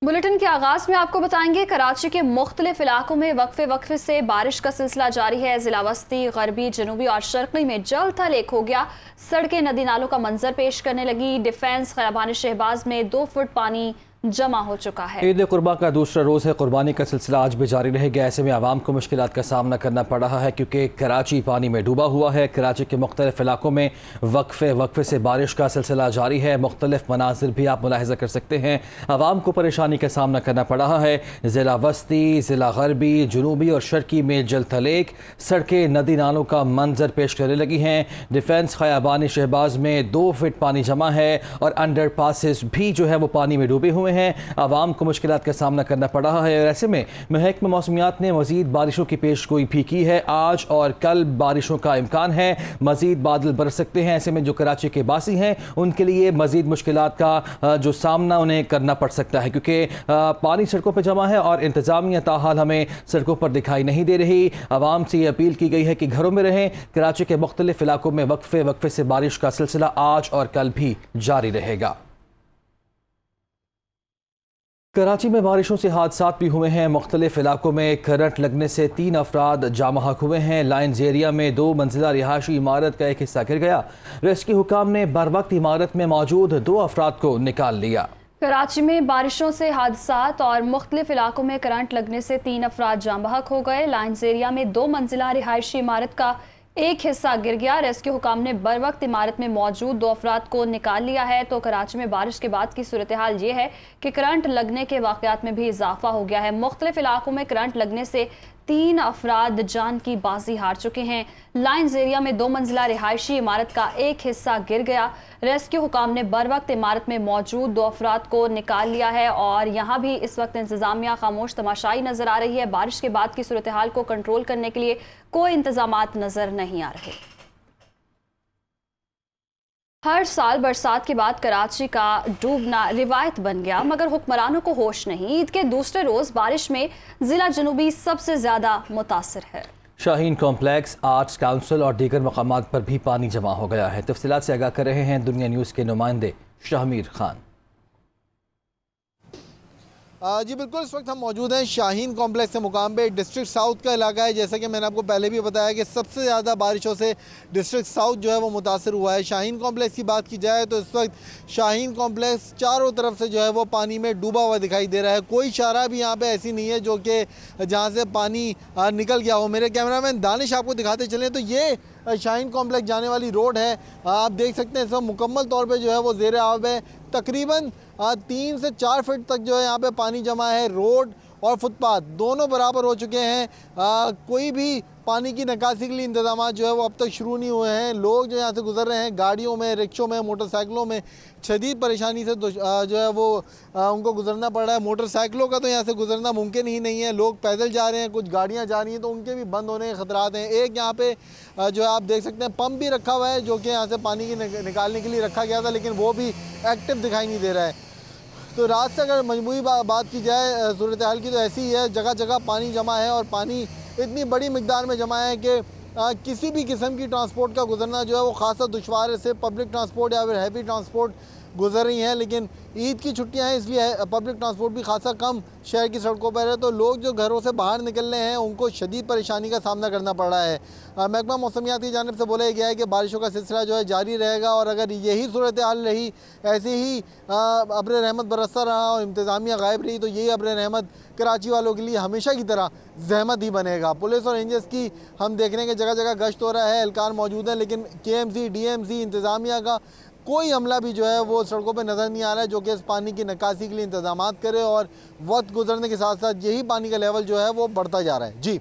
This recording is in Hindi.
बुलेटिन के आगाज में आपको बताएंगे कराची के मुख्तलिफ इलाकों में वक्फे वक्फे से बारिश का सिलसिला जारी है। जिला वस्ती, गरबी, जनूबी और शर्की में जल थल एक हो गया। सड़कें नदी नालों का मंजर पेश करने लगी। डिफेंस खयाबान शहबाज में 2 फुट पानी जमा हो चुका है। ईद कुर्बान का दूसरा रोज़ है। कुर्बानी का सिलसिला आज भी जारी रहेगा। ऐसे में आवाम को मुश्किलात का सामना करना पड़ रहा है क्योंकि कराची पानी में डूबा हुआ है। कराची के मुख्तलिफ इलाकों में वक्फे वक्फे से बारिश का सिलसिला जारी है। मुख्तलिफ मनाजिर भी आप मुलाहिजा कर सकते हैं। आवाम को परेशानी का सामना करना पड़ रहा है। ज़िला वस्ती, ज़िला गरबी, जनूबी और शर्की में जल थलेक, सड़कें नदी नालों का मंजर पेश करने लगी हैं। डिफेंस खयाबानी शहबाज में 2 फीट पानी जमा है और अंडर पासिस भी जो है वो पानी में डूबे हुए हैं। आवाम को मुश्किलात का सामना करना पड़ रहा है और ऐसे में महकमा मौसमियात ने मजीद बारिशों की पेशगोई भी की है। आज और कल बारिशों का इम्कान है। मजीद बादल बरस सकते हैं। ऐसे में जो कराची के बासी हैं उनके लिए मजीद मुश्किलात का जो सामना उन्हें करना पड़ सकता है क्योंकि पानी सड़कों पर जमा है और इंतजामिया ताहाल हमें सड़कों पर दिखाई नहीं दे रही। आवाम से ये अपील की गई है कि घरों में रहें। कराची के मुख्तलिफ इलाकों में वक्फे वक्फे से बारिश का सिलसिला आज और कल भी जारी रहेगा। कराची में बारिशों से हादसात भी हुए हैं। मुख्तलिफ इलाकों में करंट लगने से 3 अफराद जाम बहक हुए हैं। लाइन्स एरिया में 2 मंजिला रिहायशी इमारत का एक हिस्सा गिर गया। रेस्क्यू हुकाम ने बर वक्त इमारत में मौजूद 2 अफराद को निकाल लिया। कराची में बारिशों से हादसात और मुख्तलिफ इलाकों में करंट लगने से 3 अफराद जाम बहक हो गए। लाइन्स एरिया में 2 मंजिला रिहायशी इमारत का एक हिस्सा गिर गया। रेस्क्यू हुकाम ने बर वक्त इमारत में मौजूद 2 अफराद को निकाल लिया है। तो कराची में बारिश के बाद की सूरत हाल ये है कि करंट लगने के वाकयात में भी इजाफा हो गया है। मुख्तलिफ इलाकों में करंट लगने से 3 अफराद जान की बाजी हार चुके हैं। लाइन्स एरिया में 2 मंजिला रिहायशी इमारत का एक हिस्सा गिर गया। रेस्क्यू हुकाम ने बर वक्त इमारत में मौजूद 2 अफराद को निकाल लिया है और यहाँ भी इस वक्त इंतजामिया खामोश तमाशाई नजर आ रही है। बारिश के बाद की सूरत हाल को कंट्रोल करने के लिए कोई इंतजामात नजर नहीं आ रहे। हर साल बरसात के बाद कराची का डूबना रिवायत बन गया, मगर हुक्मरानों को होश नहीं। ईद के दूसरे रोज बारिश में जिला जनूबी सबसे ज्यादा मुतासिर है। शाहीन कॉम्प्लेक्स, आर्ट्स काउंसिल और दीगर मकामात पर भी पानी जमा हो गया है। तफसीलात से आगाह कर रहे हैं दुनिया न्यूज़ के नुमाइंदे शाहमीर खान। जी बिल्कुल, इस वक्त हम मौजूद हैं शाहीन कॉम्प्लेक्स के मुकाम पे। डिस्ट्रिक्ट साउथ का इलाका है। जैसा कि मैंने आपको पहले भी बताया कि सबसे ज़्यादा बारिशों से डिस्ट्रिक्ट साउथ जो है वो मुतासर हुआ है। शाहीन कॉम्प्लेक्स की बात की जाए तो इस वक्त शाहीन कॉम्प्लेक्स चारों तरफ से जो है वो पानी में डूबा हुआ दिखाई दे रहा है। कोई शारा भी यहाँ पे ऐसी नहीं है जो कि जहाँ से पानी निकल गया हो। मेरे कैमरामैन दानिश आपको दिखाते चलें तो ये शाहीन कॉम्प्लेक्स जाने वाली रोड है। आप देख सकते हैं इस वक्त मुकम्मल तौर पे जो है वो ज़ेर आब है। तकरीबन 3 से 4 फीट तक जो है यहाँ पे पानी जमा है। रोड और फुटपाथ दोनों बराबर हो चुके हैं। कोई भी पानी की निकासी के लिए इंतजाम जो है वो अब तक शुरू नहीं हुए हैं। लोग जो यहाँ से गुजर रहे हैं गाड़ियों में, रिक्शों में, मोटरसाइकिलों में शदीद परेशानी से जो है वो उनको गुजरना पड़ रहा है। मोटरसाइकिलों का तो यहाँ से गुजरना मुमकिन ही नहीं है। लोग पैदल जा रहे हैं, कुछ गाड़ियाँ जा रही हैं तो उनके भी बंद होने के खतरात हैं। एक यहाँ पे जो है आप देख सकते हैं पंप भी रखा हुआ है जो कि यहाँ से पानी की निकालने के लिए रखा गया था, लेकिन वो भी एक्टिव दिखाई नहीं दे रहा है। तो रात से अगर मजमूई बात की जाए सूरत हाल की तो ऐसी ही है। जगह जगह पानी जमा है और पानी इतनी बड़ी मिकदार में जमा है कि किसी भी किस्म की ट्रांसपोर्ट का गुजरना जो है वो खासा दुश्वार है। सिर्फ पब्लिक ट्रांसपोर्ट या फिर हैवी ट्रांसपोर्ट गुजर रही हैं, लेकिन ईद की छुट्टियां हैं इसलिए पब्लिक ट्रांसपोर्ट भी खासा कम शहर की सड़कों पर है। तो लोग जो घरों से बाहर निकल रहे हैं उनको शदीद परेशानी का सामना करना पड़ रहा है। महकमा मौसमियात की जानिब से बोला गया है कि बारिशों का सिलसिला जो है जारी रहेगा और अगर यही सूरत हाल रही, ऐसे ही अब्र रहमत बरसता रहा और इंतज़ामिया गायब रही तो यही अब्र रहमत कराची वालों के लिए हमेशा की तरह जहमत ही बनेगा। पुलिस और रेंजर्स की हम देख रहे हैं कि जगह जगह गश्त हो रहा है, एहलकार मौजूद है, लेकिन KMC, DMC, इंतज़ामिया का कोई अमला भी जो है वो सड़कों पर नज़र नहीं आ रहा है जो कि इस पानी की निकासी के लिए इंतजाम करे। और वक्त गुजरने के साथ साथ यही पानी का लेवल जो है वो बढ़ता जा रहा है। जी।